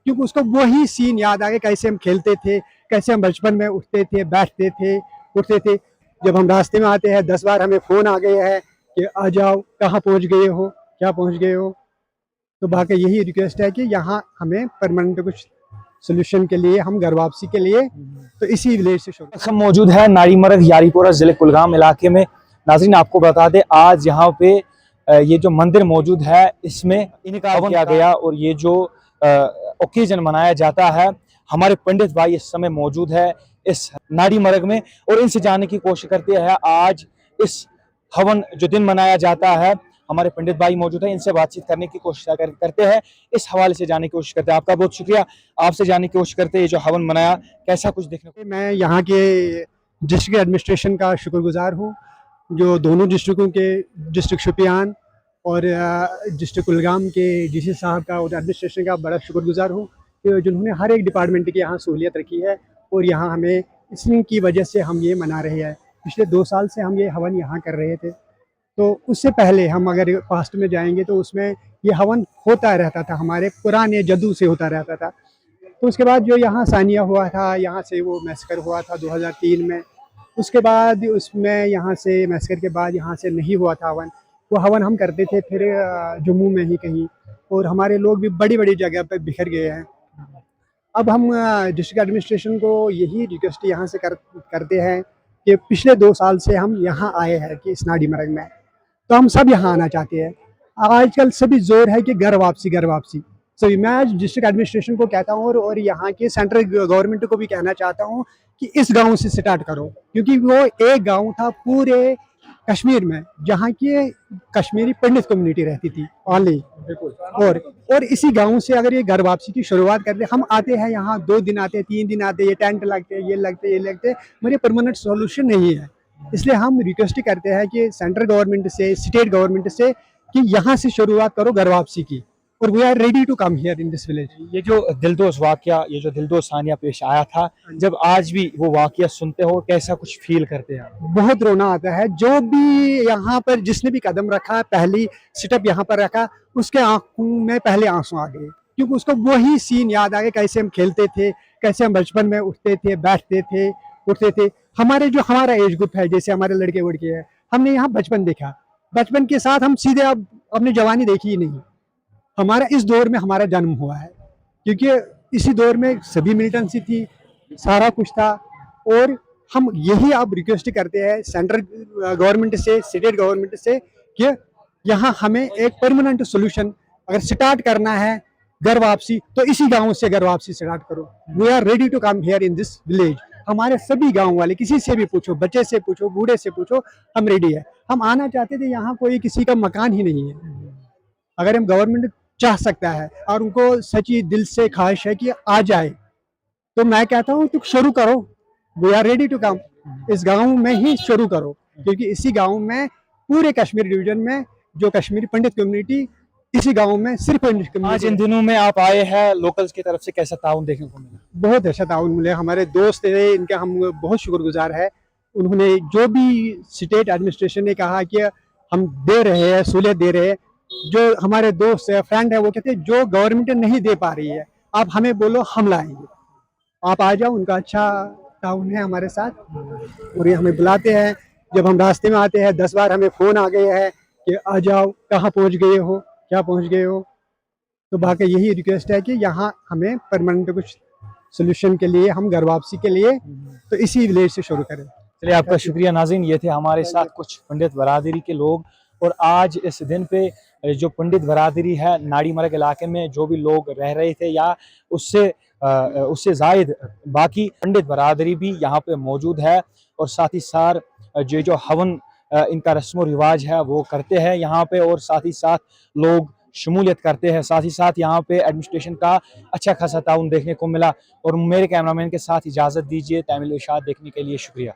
क्योंकि उसको वही सीन याद आ गए, कैसे हम खेलते थे, कैसे हम बचपन में उठते थे, बैठते थे, उठते थे। जब हम रास्ते में आते हैं 10 बार हमें फ़ोन आ गया है कि आ जाओ, कहाँ पहुँच गए हो, क्या पहुँच गए हो। तो बाकी यही रिक्वेस्ट है कि यहाँ हमें परमानेंट कुछ सोल्यूशन के लिए, हम घर वापसी के लिए, तो इसी विलेज से शुरू। हम मौजूद है नारीमरग यारीपोरा जिले कुलगाम इलाके में। नाज़रीन आपको बता दें, आज यहाँ पे ये जो मंदिर मौजूद है इसमें इनकार किया गया और ये जो ओकेजन मनाया जाता है, हमारे पंडित भाई इस समय मौजूद है इस नारीमरग में और इनसे जानने की कोशिश करते हैं आज इस हवन जो दिन मनाया जाता है। हमारे पंडित भाई मौजूद है, इनसे बातचीत करने की कोशिश करते हैं, इस हवाले से जानने की कोशिश करते हैं। आपका बहुत शुक्रिया, आपसे जानने की कोशिश करते हैं ये जो हवन मनाया कैसा कुछ देखने को। मैं यहाँ के डिस्ट्रिक्ट एडमिनिस्ट्रेशन का शुक्रगुजार हूँ, जो दोनों डिस्ट्रिक्टों के, डिस्ट्रिक्ट शोपियान और डिस्ट्रिक्ट कुलगाम के डीसी साहब का और एडमिनिस्ट्रेशन का बड़ा शुक्रगुजार हूँ कि जिन्होंने हर एक डिपार्टमेंट की यहाँ सहूलियत रखी है और यहाँ हमें इसी वजह से हम ये मना रहे हैं। पिछले 2 साल से हम ये हवन यहाँ कर रहे थे, तो उससे पहले हम अगर पास्ट में जाएंगे तो उसमें ये हवन होता रहता था, हमारे पुराने जद्दू से होता रहता था। तो उसके बाद जो यहाँ सानिया हुआ था, यहाँ से वो मैसेकर हुआ था 2003 में, उसके बाद उसमें यहाँ से मैसेकर के बाद यहाँ से नहीं हुआ था हवन। वो हवन हम करते थे फिर जम्मू में ही कहीं, और हमारे लोग भी बड़ी बड़ी जगह पर बिखर गए हैं। अब हम डिस्ट्रिक्ट एडमिनिस्ट्रेशन को यही रिक्वेस्ट यहाँ से करते हैं कि पिछले 2 साल से हम यहाँ आए हैं कि इस नारीमरग में, तो हम सब यहाँ आना चाहते हैं। आजकल सभी जोर है कि घर वापसी, घर वापसी। सो मैं आज डिस्ट्रिक्ट एडमिनिस्ट्रेशन को कहता हूँ और यहाँ के सेंट्रल गवर्नमेंट को भी कहना चाहता हूँ कि इस गांव से स्टार्ट करो, क्योंकि वो एक गांव था पूरे कश्मीर में जहाँ की कश्मीरी पंडित कम्युनिटी रहती थी ओनली। और इसी गांव से अगर ये घर वापसी की शुरुआत करते, हम आते हैं यहाँ 2 दिन आते हैं, 3 दिन आते हैं, ये टेंट लगते हैं, ये लगते हैं, ये लगते हैं, मगर परमानेंट सॉल्यूशन नहीं है। इसलिए हम रिक्वेस्ट करते हैं कि सेंट्रल गवर्नमेंट से, स्टेट गवर्नमेंट से, कि यहाँ से शुरुआत करो घर वापसी की, और we are ready to come here in this village. ये जो दिलदोज वाकया, ये जो दिलदोज सानिया पेश आया था, जब आज भी वो वाकया सुनते हो कैसा कुछ फील करते हैं? बहुत रोना आता है। जो भी यहाँ पर जिसने भी कदम रखा, पहली स्टेप यहाँ पर रखा, उसके आंखों में पहले आंसू आ गए, क्योंकि उसको वही सीन याद आ गए, कैसे हम खेलते थे, कैसे हम बचपन में उठते थे, बैठते थे, उठते थे। हमारा एज ग्रुप है, जैसे हमारे लड़के वड़के हैं, हमने यहाँ बचपन देखा, बचपन के साथ हम सीधे अब अपनी जवानी देखी ही नहीं। हमारा इस दौर में हमारा जन्म हुआ है, क्योंकि इसी दौर में सभी मिलिटेंसी थी, सारा कुछ था। और हम यही अब रिक्वेस्ट करते हैं सेंट्रल गवर्नमेंट से, स्टेट गवर्नमेंट से, कि यहाँ हमें एक परमानेंट सोल्यूशन अगर स्टार्ट करना है घर वापसी, तो इसी गांव से घर वापसी स्टार्ट करो। We are ready to come here in this village. हमारे सभी गांव वाले, किसी से भी पूछो, बच्चे से पूछो, बूढ़े से पूछो, हम रेडी है। हम आना चाहते थे, यहाँ कोई किसी का मकान ही नहीं है। अगर हम गवर्नमेंट चाह सकता है और उनको सच्ची दिल से ख्वाहिश है कि आ जाए, तो मैं कहता हूँ तो शुरू करो। We are ready to come. इस गांव में ही शुरू करो, क्योंकि इसी गांव में, पूरे कश्मीर डिवीजन में, जो कश्मीरी पंडित कम्युनिटी, इसी गांव में सिर्फ पंडित आज इन दिनों में आप आए हैं, लोकल्स की तरफ से कैसा ताउन देखने को मिला? बहुत अच्छा ताउन मिले। हमारे दोस्त थे, इनका हम बहुत शुक्रगुजार है। उन्होंने जो भी स्टेट एडमिनिस्ट्रेशन ने कहा कि हम दे रहे हैं, सहूलियत दे रहे हैं, जो हमारे दोस्त है, फ्रेंड है, वो कहते हैं जो गवर्नमेंट नहीं दे पा रही है, आप हमें बोलो, हम लाएंगे, आप आ जाओ। उनका अच्छा ताउन है हमारे साथ, और ये हमें बुलाते हैं। जब हम रास्ते में आते हैं 10 बार हमें फ़ोन आ गया है कि आ जाओ, कहाँ पहुँच गए हो, क्या पहुँच गए हो। तो बाकी यही रिक्वेस्ट है कि यहाँ हमें परमानेंट कुछ सोल्यूशन के लिए, हम घर वापसी के लिए, तो इसी विलेज से शुरू करें। चलिए, आपका शुक्रिया नाज़रीन। ये थे हमारे साथ कुछ पंडित बरादरी के लोग, और आज इस दिन पे जो पंडित बरादरी है नारीमरग इलाके में, जो भी लोग रह रहे थे या उससे जायद बाकी पंडित बरादरी भी यहाँ पे मौजूद है, और साथ ही साथ जो हवन इनका रस्म व रिवाज है वो करते हैं यहाँ पे, और साथ ही साथ लोग शमूलियत करते हैं। साथ ही साथ यहाँ पे एडमिनिस्ट्रेशन का अच्छा खासा ताउन देखने को मिला। और मेरे कैमरामैन के साथ इजाज़त दीजिए, तैमिल इरशाद देखने के लिए शुक्रिया।